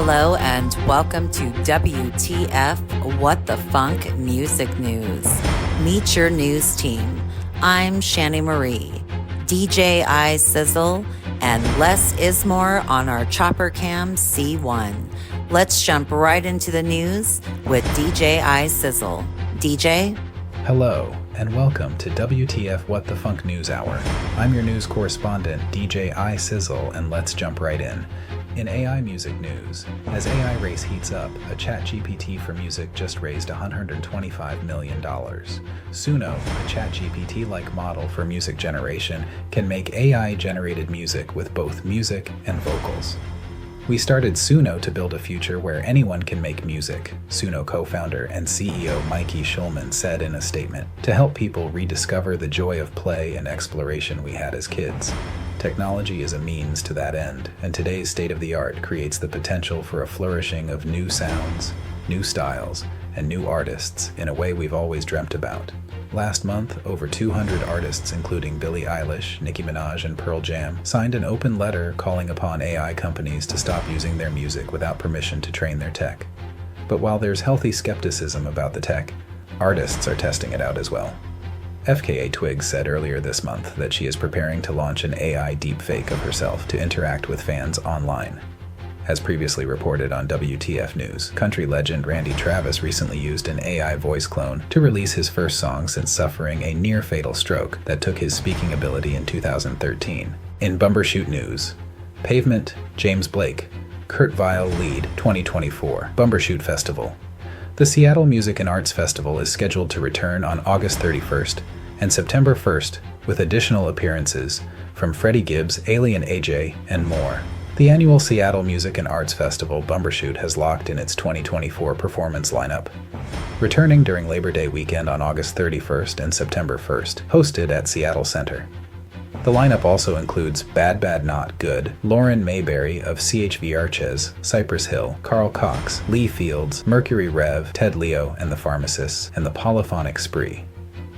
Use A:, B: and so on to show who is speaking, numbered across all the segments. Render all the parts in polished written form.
A: Hello and welcome to WTF What the Funk Music News. Meet your news team. I'm Shanny Marie, DJ ISizzle, and Les Ismore on our Chopper Cam C1. Let's jump right into the news with DJ ISizzle. DJ?
B: Hello, and welcome to WTF What the Funk News Hour. I'm your news correspondent, DJ ISizzle, and let's jump right in. In AI music news, as AI race heats up, a ChatGPT for music just raised $125 million. Suno, a ChatGPT-like model for music generation, can make AI-generated music with both music and vocals. We started Suno to build a future where anyone can make music, Suno co-founder and CEO Mikey Schulman said in a statement, to help people rediscover the joy of play and exploration we had as kids. Technology is a means to that end, and today's state-of-the-art creates the potential for a flourishing of new sounds, new styles, and new artists in a way we've always dreamt about. Last month, over 200 artists, including Billie Eilish, Nicki Minaj, and Pearl Jam, signed an open letter calling upon AI companies to stop using their music without permission to train their tech. But while there's healthy skepticism about the tech, artists are testing it out as well. FKA Twigs said earlier this month that she is preparing to launch an AI deepfake of herself to interact with fans online. As previously reported on WTF News, country legend Randy Travis recently used an AI voice clone to release his first song since suffering a near-fatal stroke that took his speaking ability in 2013. In Bumbershoot News, Pavement, James Blake, Kurt Vile lead 2024 Bumbershoot Festival. The Seattle Music and Arts Festival is scheduled to return on August 31st and September 1st with additional appearances from Freddie Gibbs, Alien AJ, and more. The annual Seattle Music and Arts Festival Bumbershoot has locked in its 2024 performance lineup. Returning during Labor Day weekend on August 31st and September 1st, hosted at Seattle Center. The lineup also includes Bad Bad Not Good, Lauren Mayberry of CHV Arches, Cypress Hill, Carl Cox, Lee Fields, Mercury Rev, Ted Leo and the Pharmacists, and the Polyphonic Spree.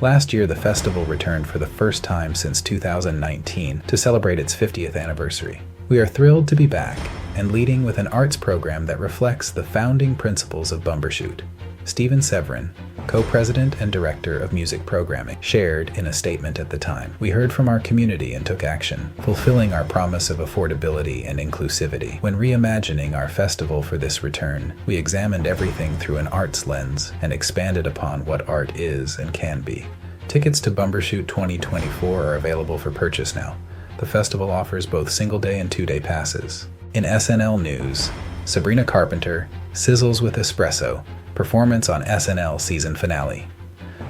B: Last year, the festival returned for the first time since 2019 to celebrate its 50th anniversary. We are thrilled to be back and leading with an arts program that reflects the founding principles of Bumbershoot. Stephen Severin, co-president and director of music programming, shared in a statement at the time, "We heard from our community and took action, fulfilling our promise of affordability and inclusivity. When reimagining our festival for this return, we examined everything through an arts lens and expanded upon what art is and can be." Tickets to Bumbershoot 2024 are available for purchase now. The festival offers both single-day and two-day passes. In SNL news, Sabrina Carpenter sizzles with espresso, performance on SNL season finale.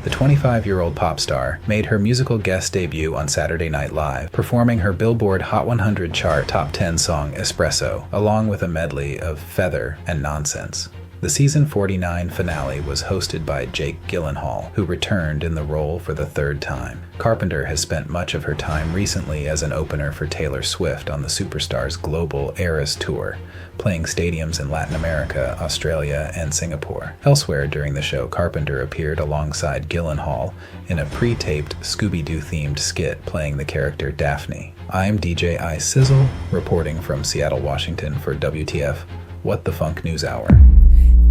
B: The 25-year-old pop star made her musical guest debut on Saturday Night Live, performing her Billboard Hot 100 chart top 10 song Espresso, along with a medley of Feather and Nonsense. The season 49 finale was hosted by Jake Gyllenhaal, who returned in the role for the third time. Carpenter has spent much of her time recently as an opener for Taylor Swift on the superstar's global Eras tour, playing stadiums in Latin America, Australia, and Singapore. Elsewhere during the show, Carpenter appeared alongside Gyllenhaal in a pre-taped Scooby-Doo-themed skit playing the character Daphne. I'm DJ ISizzle, reporting from Seattle, Washington for WTF What the Funk News Hour.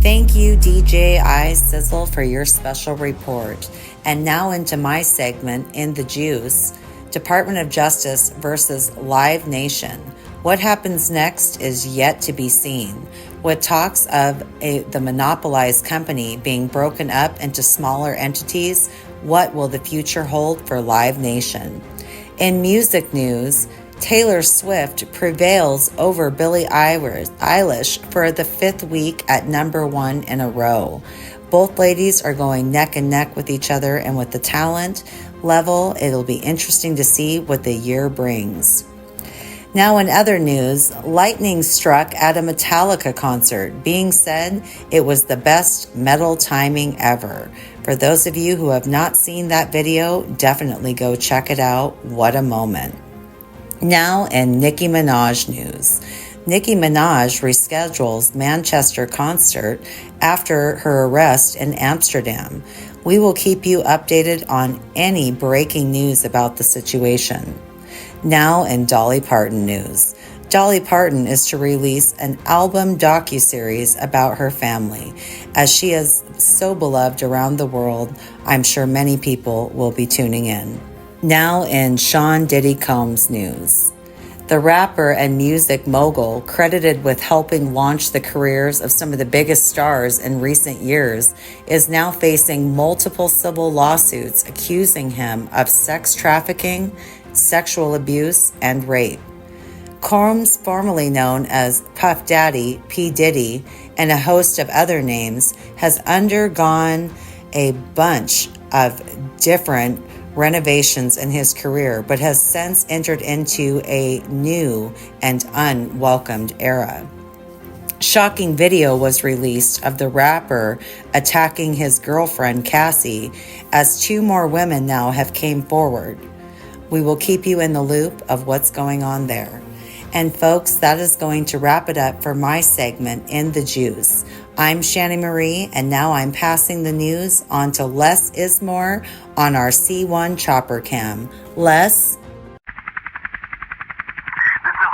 A: Thank you, DJ ISizzle, for your special report. And now into my segment, In the Juice, Department of Justice versus Live Nation. What happens next is yet to be seen. With talks of the monopolized company being broken up into smaller entities, what will the future hold for Live Nation? In music news, Taylor Swift prevails over Billie Eilish for the fifth week at number one in a row. Both ladies are going neck and neck with each other, and with the talent level, it'll be interesting to see what the year brings. Now in other news, lightning struck at a Metallica concert, being said it was the best metal timing ever. For those of you who have not seen that video, definitely go check it out. What a moment. Now in Nicki Minaj news. Nicki Minaj reschedules Manchester concert after her arrest in Amsterdam. We will keep you updated on any breaking news about the situation. Now in Dolly Parton news. Dolly Parton is to release an album docuseries about her family. As she is so beloved around the world, I'm sure many people will be tuning in. Now in Sean Diddy Combs news. The rapper and music mogul, credited with helping launch the careers of some of the biggest stars in recent years, is now facing multiple civil lawsuits accusing him of sex trafficking, sexual abuse, and rape. Combs, formerly known as Puff Daddy, P. Diddy, and a host of other names, has undergone a bunch of different renovations in his career, but has since entered into a new and unwelcomed era. Shocking video was released of the rapper attacking his girlfriend Cassie, as two more women now have came forward. We will keep you in the loop of what's going on there. And folks, that is going to wrap it up for my segment In the Juice. I'm Shanny Marie, and now I'm passing the news on to Les Ismore on our C1 chopper cam. Les?
C: This is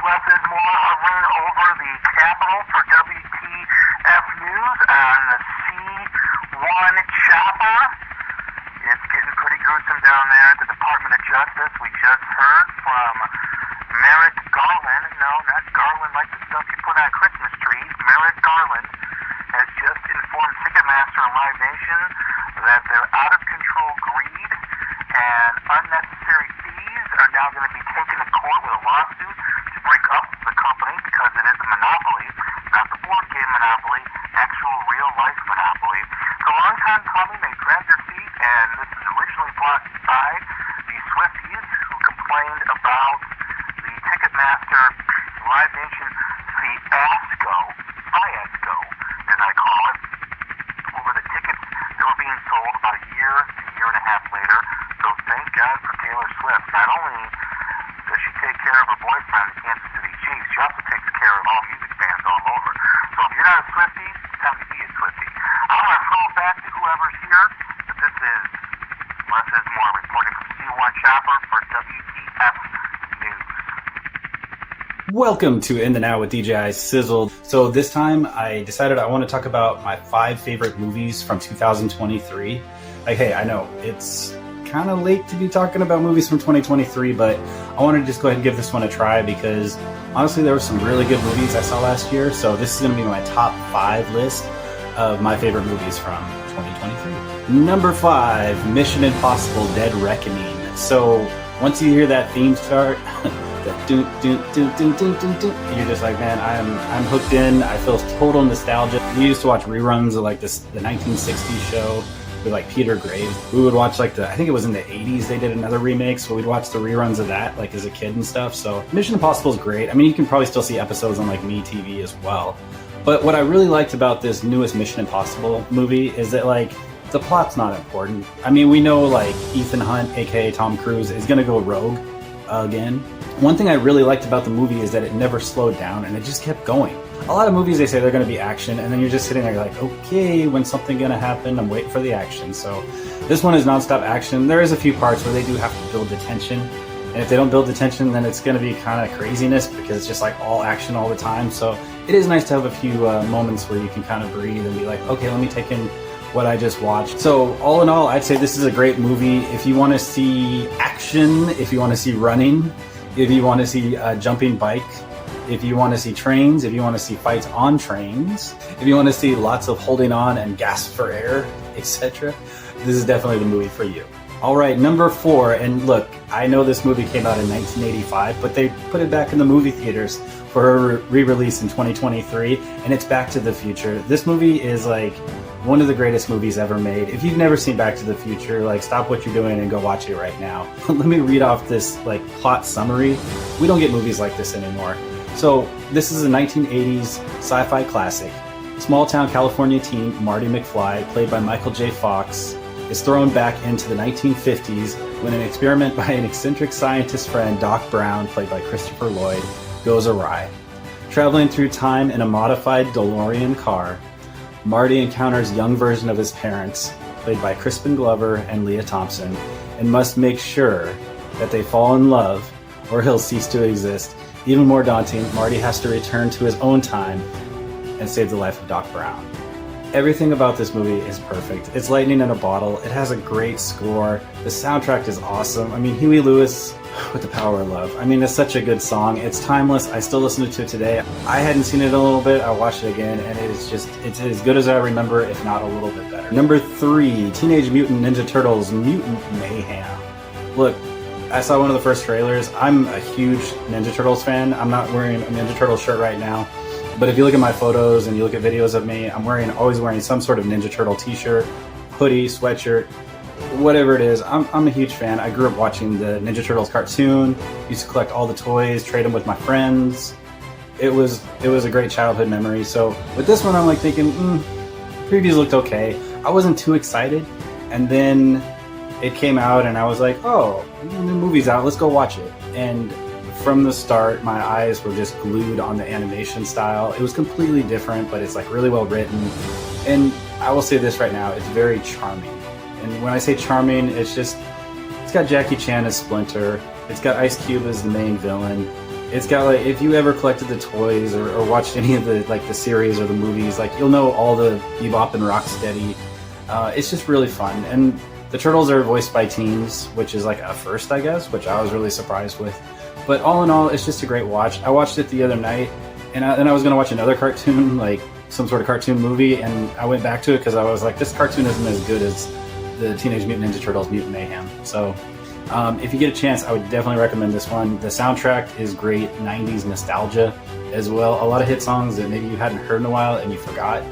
C: Les Ismore hovering over the Capitol for WTF News on the C1 chopper. It's getting pretty gruesome down there at the Department of Justice. We just heard from Merrick Garland. No, not Garland like the stuff you put on Christmas trees. Merrick Garland has just informed Ticketmaster and Live Nation that their out-of-control greed and unnecessary fees are now going to be taken to court with a lawsuit to break up the company because it is a monopoly, not the board game monopoly, actual real-life monopoly. It's a long time coming. They dragged their feet, and this is originally brought by the Swifties who complained about the Ticketmaster Live Nation fiasco, as I call it, over the tickets that were being sold about a year and a half later. So thank God for Taylor Swift. Not only does she take care of her boyfriend, the Kansas City Chiefs, she also takes care of all music fans all over. So if you're not a Swiftie, it's time to be a Swiftie. I want to throw it back to whoever's here, but this is Les Ismore reporting from C1 Chopper for WTF News.
D: Welcome to In the Now with DJ ISizzle. So this time I decided I want to talk about my 5 favorite movies from 2023. Like, hey, I know it's kind of late to be talking about movies from 2023, but I want to just go ahead and give this one a try because honestly there were some really good movies I saw last year. So this is going to be my top 5 list of my favorite movies from 2023. Number 5, Mission Impossible Dead Reckoning. So once you hear that theme start, you're just like, man, I'm hooked in. I feel total nostalgia. We used to watch reruns of like the 1960s show with like Peter Graves. We would watch like I think it was in the 80s they did another remake, so we'd watch the reruns of that like as a kid and stuff. So Mission Impossible is great. I mean, you can probably still see episodes on like MeTV as well. But what I really liked about this newest Mission Impossible movie is that like the plot's not important. I mean, we know like Ethan Hunt, aka Tom Cruise, is gonna go rogue again. One thing I really liked about the movie is that it never slowed down and it just kept going. A lot of movies, they say they're going to be action, and then you're just sitting there like, okay, when's something going to happen? I'm waiting for the action. So this one is nonstop action. There is a few parts where they do have to build the tension, and if they don't build the tension, then it's going to be kind of craziness because it's just like all action all the time. So it is nice to have a few moments where you can kind of breathe and be like, okay, let me take in what I just watched. So all in all, I'd say this is a great movie. If you want to see action, if you want to see running, if you want to see a jumping bike, if you want to see trains, if you want to see fights on trains, if you want to see lots of holding on and gasp for air, etc., this is definitely the movie for you. All right, number 4, and look, I know this movie came out in 1985, but they put it back in the movie theaters for a re-release in 2023, and it's Back to the Future. This movie is like one of the greatest movies ever made. If you've never seen Back to the Future, like stop what you're doing and go watch it right now. Let me read off this like plot summary. We don't get movies like this anymore. So this is a 1980s sci-fi classic. Small-town California teen Marty McFly, played by Michael J. Fox, is thrown back into the 1950s when an experiment by an eccentric scientist friend, Doc Brown, played by Christopher Lloyd, goes awry. Traveling through time in a modified DeLorean car, Marty encounters a young version of his parents, played by Crispin Glover and Leah Thompson, and must make sure that they fall in love or he'll cease to exist even more daunting, Marty has to return to his own time and save the life of Doc Brown. Everything about this movie is perfect. It's lightning in a bottle. It has a great score. The soundtrack is awesome. I mean, Huey Lewis with the Power of Love. I mean, it's such a good song. It's timeless. I still listen to it today. I hadn't seen it in a little bit. I watched it again, and it's as good as I remember, if not a little bit better. Number 3, Teenage Mutant Ninja Turtles Mutant Mayhem. Look, I saw one of the first trailers. I'm a huge Ninja Turtles fan. I'm not wearing a Ninja Turtles shirt right now, but if you look at my photos and you look at videos of me, I'm always wearing some sort of Ninja Turtle t-shirt, hoodie, sweatshirt, whatever it is. I'm a huge fan. I grew up watching the Ninja Turtles cartoon, used to collect all the toys, trade them with my friends. It was a great childhood memory. So with this one, I'm like thinking, previews looked okay. I wasn't too excited, and then it came out and I was like, oh, the movie's out, let's go watch it. And from the start, my eyes were just glued on the animation style. It was completely different, but it's like really well written. And I will say this right now, it's very charming. And when I say charming, it's got Jackie Chan as Splinter. It's got Ice Cube as the main villain. It's got, like, if you ever collected the toys or watched any of the the series or the movies, like, you'll know all the Bebop and Rocksteady. It's just really fun. And the Turtles are voiced by teens, which is like a first, I guess, which I was really surprised with. But all in all, it's just a great watch. I watched it the other night, and I was going to watch another cartoon, like some sort of cartoon movie, and I went back to it because I was like, this cartoon isn't as good as the Teenage Mutant Ninja Turtles Mutant Mayhem. So if you get a chance, I would definitely recommend this one. The soundtrack is great, 90s nostalgia as well. A lot of hit songs that maybe you hadn't heard in a while and you forgot.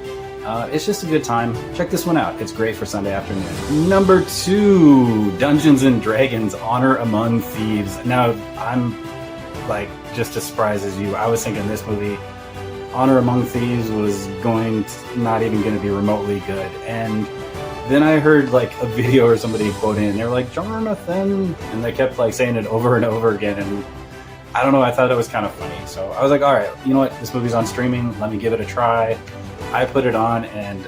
D: It's just a good time. Check this one out. It's great for Sunday afternoon. Number 2, Dungeons and Dragons Honor Among Thieves. Now, I'm like just as surprised as you. I was thinking this movie, Honor Among Thieves, was not even going to be remotely good. And then I heard like a video or somebody quoting it, and they were like, Jonathan, and they kept like saying it over and over again. And I don't know, I thought it was kind of funny. So I was like, all right, you know what? This movie's on streaming. Let me give it a try. I put it on, and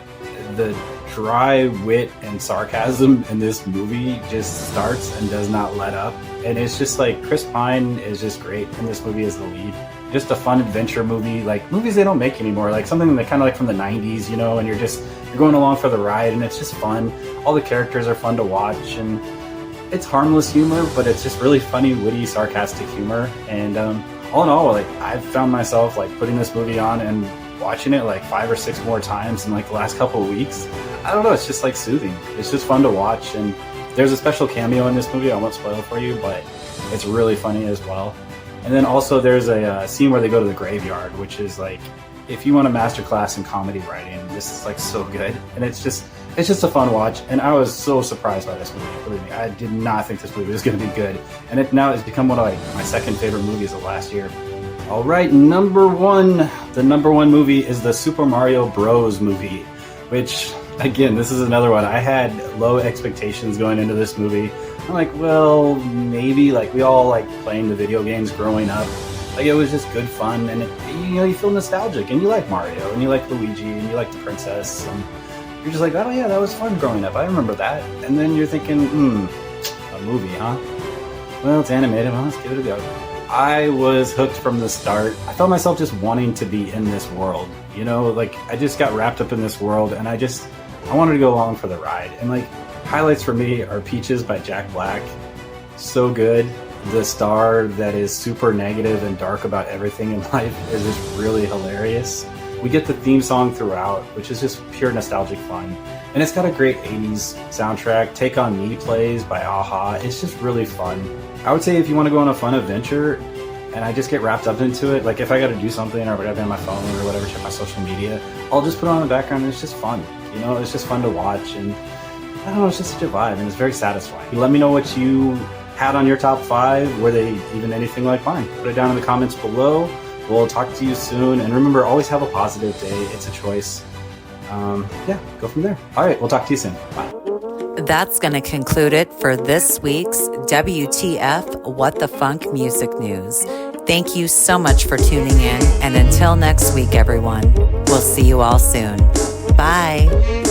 D: the dry wit and sarcasm in this movie just starts and does not let up. And it's just like, Chris Pine is just great in this movie as the lead. Just a fun adventure movie, like movies they don't make anymore, like something that kind of like from the 90s, you know, and you're going along for the ride, and it's just fun. All the characters are fun to watch, and it's harmless humor, but it's just really funny, witty, sarcastic humor. And all in all, like, I've found myself like putting this movie on and watching it like 5 or 6 more times in like the last couple of weeks. I don't know, it's just like soothing. It's just fun to watch, and there's a special cameo in this movie. I won't spoil it for you, but it's really funny as well. And then also there's a scene where they go to the graveyard, which is like, if you want a masterclass in comedy writing, this is like so good. And it's just a fun watch. And I was so surprised by this movie. Believe me, I did not think this movie was going to be good. And it now has become one of like my second favorite movies of last year. All right, number 1. The number 1 movie is the Super Mario Bros. Movie, which, again, this is another one. I had low expectations going into this movie. I'm like, well, maybe, like, we all like playing the video games growing up. Like, it was just good fun, and you feel nostalgic, and you like Mario, and you like Luigi, and you like the princess, and you're just like, oh yeah, that was fun growing up. I remember that. And then you're thinking, a movie, huh? Well, it's animated. Well, let's give it a go. I was hooked from the start. I felt myself just wanting to be in this world, you know, like I just got wrapped up in this world, and I wanted to go along for the ride. And like, highlights for me are Peaches by Jack Black. So good. The star that is super negative and dark about everything in life is just really hilarious. We get the theme song throughout, which is just pure nostalgic fun. And it's got a great 80s soundtrack. Take On Me plays by a-ha. It's just really fun. I would say if you want to go on a fun adventure, and I just get wrapped up into it, like if I got to do something or whatever on my phone or whatever, check my social media, I'll just put it on in the background, and it's just fun. You know, it's just fun to watch, and I don't know, it's just such a vibe, and it's very satisfying. Let me know what you had on your top 5. Were they even anything like mine? Put it down in the comments below. We'll talk to you soon, and remember, always have a positive day. It's a choice. Yeah, go from there. All right, we'll talk to you soon. Bye.
A: That's going to conclude it for this week's WTF What the Funk Music News. Thank you so much for tuning in, and until next week, everyone, we'll see you all soon. Bye.